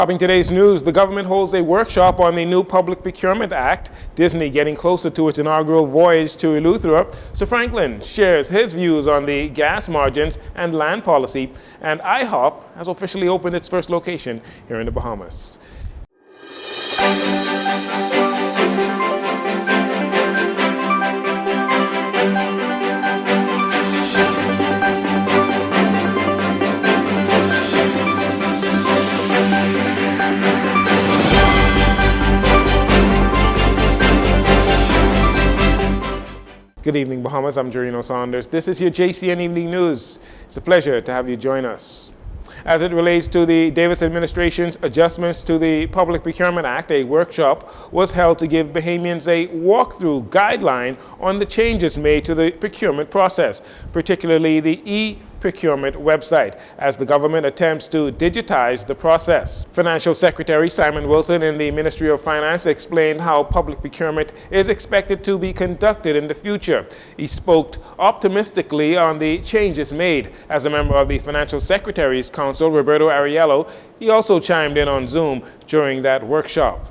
Topping today's news, the government holds a workshop on the new Public Procurement Act, Disney getting closer to its inaugural voyage to Eleuthera. Sir Franklin shares his views on the gas margins and land policy, and IHOP has officially opened its first location here in the Bahamas. Good evening, Bahamas. I'm Jcn Saunders. This is your JCN Evening News. It's a pleasure to have you join us. As it relates to the Davis administration's adjustments to the Public Procurement Act, a workshop was held to give Bahamians a walkthrough guideline on the changes made to the procurement process, particularly the e-procurement website, as the government attempts to digitize the process. Financial Secretary Simon Wilson in the Ministry of Finance explained how public procurement is expected to be conducted in the future. He spoke optimistically on the changes made. As a member of the Financial Secretary's Council, Roberto Ariello, he also chimed in on Zoom during that workshop.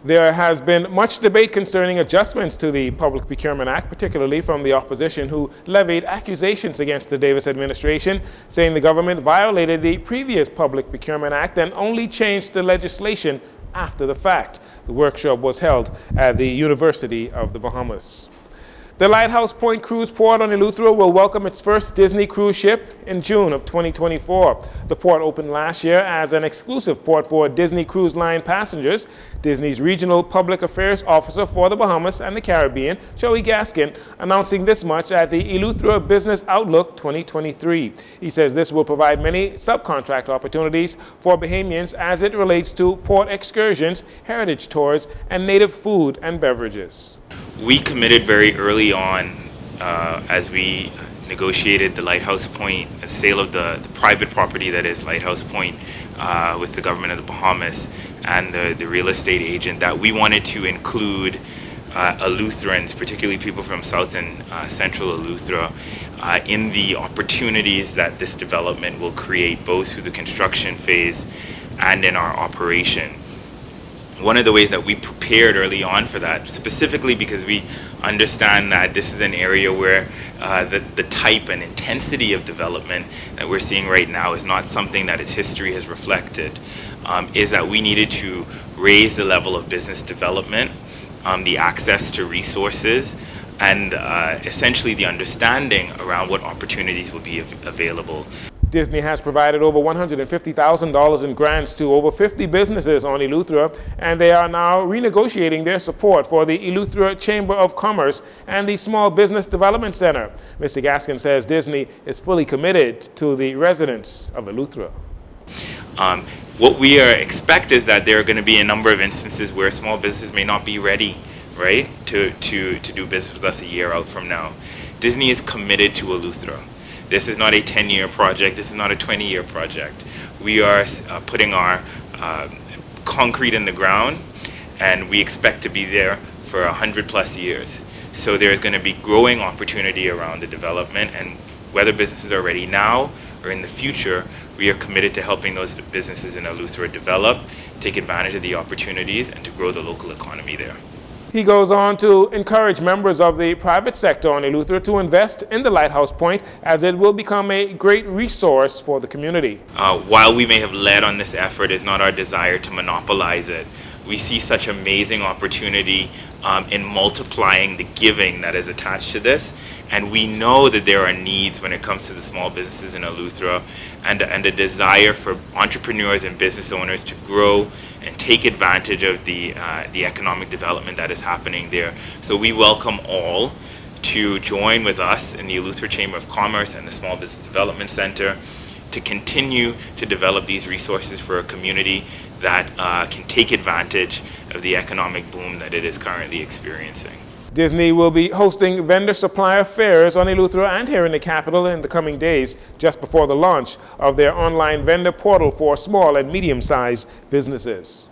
There has been much debate concerning adjustments to the Public Procurement Act, particularly from the opposition, who levied accusations against the Davis administration, saying the government violated the previous Public Procurement Act and only changed the legislation after the fact. The workshop was held at the University of the Bahamas. The Lighthouse Point cruise port on Eleuthera will welcome its first Disney cruise ship in June of 2024. The port opened last year as an exclusive port for Disney Cruise Line passengers. Disney's Regional Public Affairs Officer for the Bahamas and the Caribbean, Joey Gaskin, announcing this much at the Eleuthera Business Outlook 2023. He says this will provide many subcontract opportunities for Bahamians as it relates to port excursions, heritage tours, and native food and beverages. We committed very early on as we negotiated the Lighthouse Point, a sale of the private property that is Lighthouse Point with the government of the Bahamas and the real estate agent, that we wanted to include Eleutherans, particularly people from South and Central Eleuthera, in the opportunities that this development will create, both through the construction phase and in our operation. One of the ways that we prepared early on for that, specifically because we understand that this is an area where the type and intensity of development that we're seeing right now is not something that its history has reflected, is that we needed to raise the level of business development, the access to resources, and essentially the understanding around what opportunities will be available. Disney has provided over $150,000 in grants to over 50 businesses on Eleuthera, and they are now renegotiating their support for the Eleuthera Chamber of Commerce and the Small Business Development Center. Mr. Gaskin says Disney is fully committed to the residents of Eleuthera. What we expect is that there are going to be a number of instances where small businesses may not be ready, right, to do business with us a year out from now. Disney is committed to Eleuthera. This is not a 10-year project. This is not a 20-year project. We are putting our concrete in the ground, and we expect to be there for 100+ years. So there's going to be growing opportunity around the development, and whether businesses are ready now or in the future, we are committed to helping those businesses in Eleuthera develop, take advantage of the opportunities, and to grow the local economy there. He goes on to encourage members of the private sector on Eleuthera to invest in the Lighthouse Point, as it will become a great resource for the community. While we may have led on this effort, it's not our desire to monopolize it. We see such amazing opportunity in multiplying the giving that is attached to this, and we know that there are needs when it comes to the small businesses in Eleuthera, and a desire for entrepreneurs and business owners to grow and take advantage of the economic development that is happening there. So we welcome all to join with us in the Eleuthera Chamber of Commerce and the Small Business Development Center to continue to develop these resources for a community that can take advantage of the economic boom that it is currently experiencing. Disney will be hosting vendor supplier fairs on Eleuthera and here in the capital in the coming days, just before the launch of their online vendor portal for small and medium-sized businesses.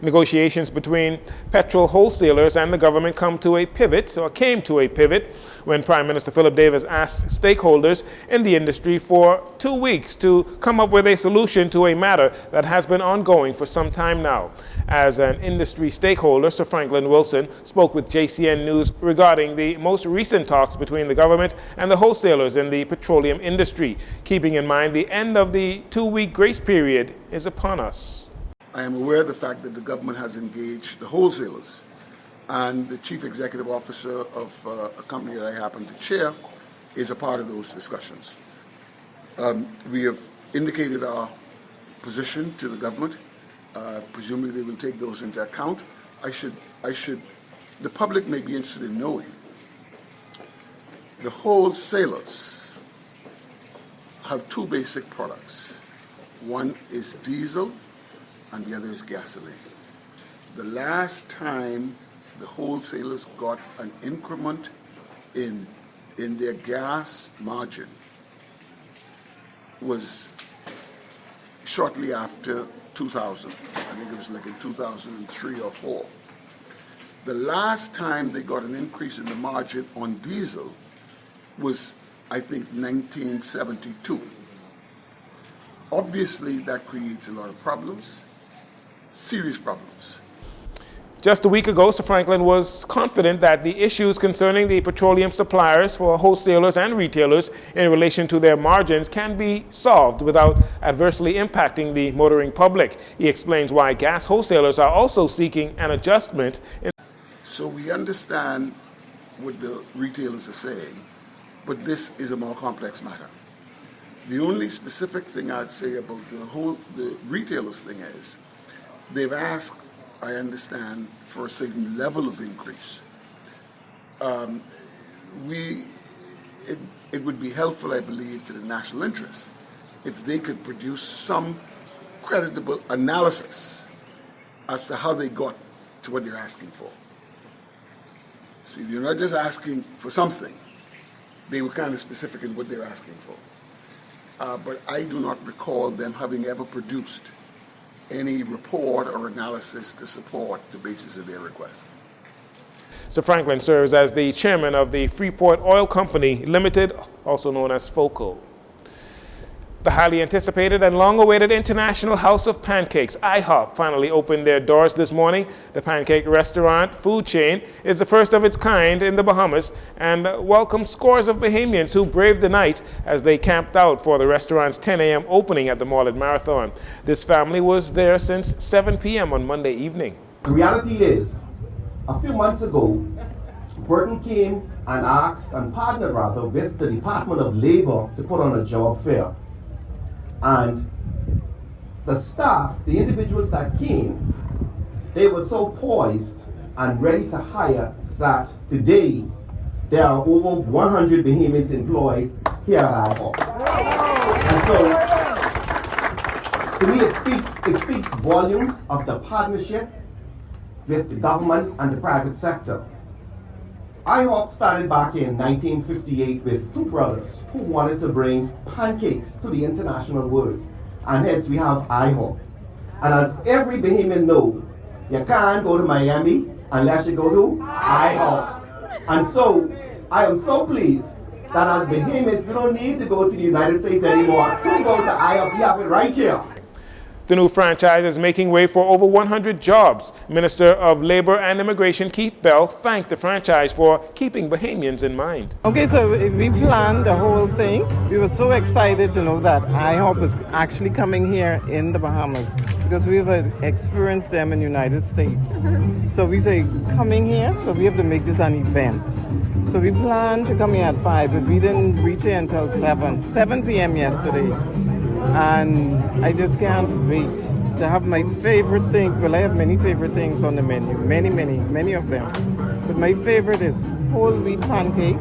Negotiations between petrol wholesalers and the government came to a pivot when Prime Minister Philip Davis asked stakeholders in the industry for 2 weeks to come up with a solution to a matter that has been ongoing for some time now. As an industry stakeholder, Sir Franklin Wilson spoke with Jcn News regarding the most recent talks between the government and the wholesalers in the petroleum industry, keeping in mind the end of the 2-week grace period is upon us. I am aware of the fact that the government has engaged the wholesalers, and the chief executive officer of a company that I happen to chair is a part of those discussions. We have indicated our position to the government. Presumably they will take those into account. The public may be interested in knowing the wholesalers have two basic products. One is diesel and the other is gasoline. The last time the wholesalers got an increment in their gas margin was shortly after 2000. I think it was like in 2003 or 4. The last time they got an increase in the margin on diesel was, I think, 1972. Obviously, that creates a lot of problems. Serious problems. Just a week ago, Sir Franklin was confident that the issues concerning the petroleum suppliers for wholesalers and retailers in relation to their margins can be solved without adversely impacting the motoring public. He explains why gas wholesalers are also seeking an adjustment. So we understand what the retailers are saying, but this is a more complex matter. The only specific thing I'd say about the retailers thing is they've asked, I understand, for a certain level of increase. It would be helpful, I believe, to the national interest if they could produce some creditable analysis as to how they got to what they're asking for. See, you're not just asking for something. They were kind of specific in what they're asking for. But I do not recall them having ever produced any report or analysis to support the basis of their request. Sir Franklin serves as the chairman of the Freeport Oil Company Limited, also known as FOCO. The highly anticipated and long-awaited International House of Pancakes, IHOP, finally opened their doors this morning. The pancake restaurant food chain is the first of its kind in the Bahamas and welcomed scores of Bahamians who braved the night as they camped out for the restaurant's 10 a.m. opening at the Mall at Marathon. This family was there since 7 p.m. on Monday evening. The reality is, a few months ago, Burton came and asked and partnered rather with the Department of Labor to put on a job fair. And the staff, the individuals that came, they were so poised and ready to hire that today there are over 100 Bahamians employed here at IHOP. And so, to me, it speaks volumes of the partnership with the government and the private sector. IHOP started back in 1958 with two brothers who wanted to bring pancakes to the international world. And hence we have IHOP. And as every Bahamian knows, you can't go to Miami unless you go to IHOP. And so I am so pleased that as Bahamians, we don't need to go to the United States anymore to go to IHOP. We have it right here. The new franchise is making way for over 100 jobs. Minister of Labor and Immigration Keith Bell thanked the franchise for keeping Bahamians in mind. Okay, so we planned the whole thing. We were so excited to know that IHOP is actually coming here in the Bahamas because we have experienced them in the United States. So we say coming here, so we have to make this an event. So we planned to come here at 5, but we didn't reach here until 7 p.m. yesterday. And I just can't wait to have my favorite thing. Well, I have many favorite things on the menu, many of them. But my favorite is whole wheat pancake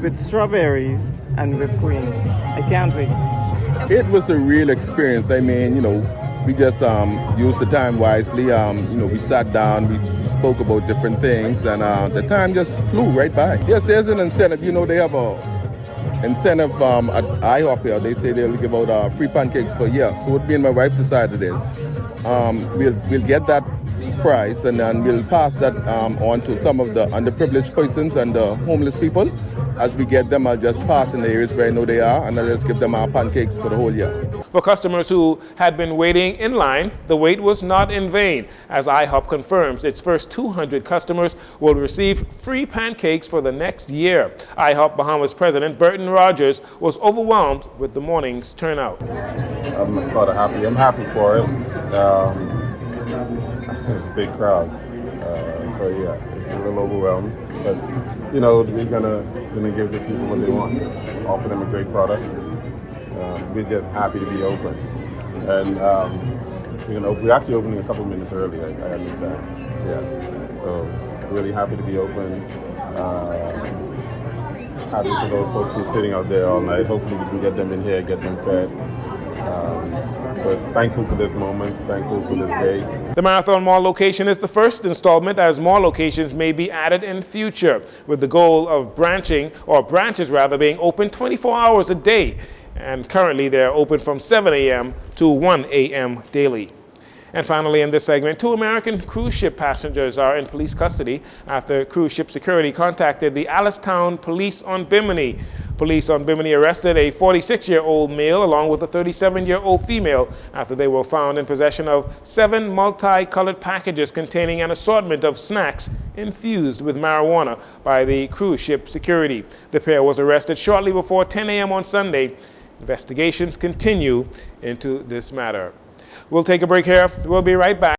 with strawberries and whipped cream. I can't wait. It was a real experience. I mean, we just used the time wisely. We sat down, we spoke about different things, and the time just flew right by. Yes, there's an incentive. They have a incentive at IHOP here. They say they'll give out free pancakes for a year. So what me and my wife decided is we'll get that price, and then we'll pass that on to some of the underprivileged persons and the homeless people. As we get them, I'll just pass in the areas where I know they are, and I'll just give them our pancakes for the whole year. For customers who had been waiting in line, the wait was not in vain, as IHOP confirms its first 200 customers will receive free pancakes for the next year. IHOP Bahamas President Burton Rogers was overwhelmed with the morning's turnout. I'm sort of happy. I'm happy for it. It's a big crowd, so yeah, it's a little overwhelming. But you know, we're gonna give the people what they want, offer them a great product. We're just happy to be open, and we're actually opening a couple minutes early. I understand. Yeah, so really happy to be open. Happy for those folks who are sitting out there all night. Hopefully, we can get them in here, get them fed. But thankful for this moment, thankful for this day. The Marathon Mall location is the first installment, as more locations may be added in future, with the goal of branches being open 24 hours a day. And currently they're open from 7 a.m. to 1 a.m. daily. And finally, in this segment, 2 American cruise ship passengers are in police custody after cruise ship security contacted the Alistown Police on Bimini. Police on Bimini arrested a 46-year-old male along with a 37-year-old female after they were found in possession of 7 multicolored packages containing an assortment of snacks infused with marijuana by the cruise ship security. The pair was arrested shortly before 10 a.m. on Sunday. Investigations continue into this matter. We'll take a break here. We'll be right back.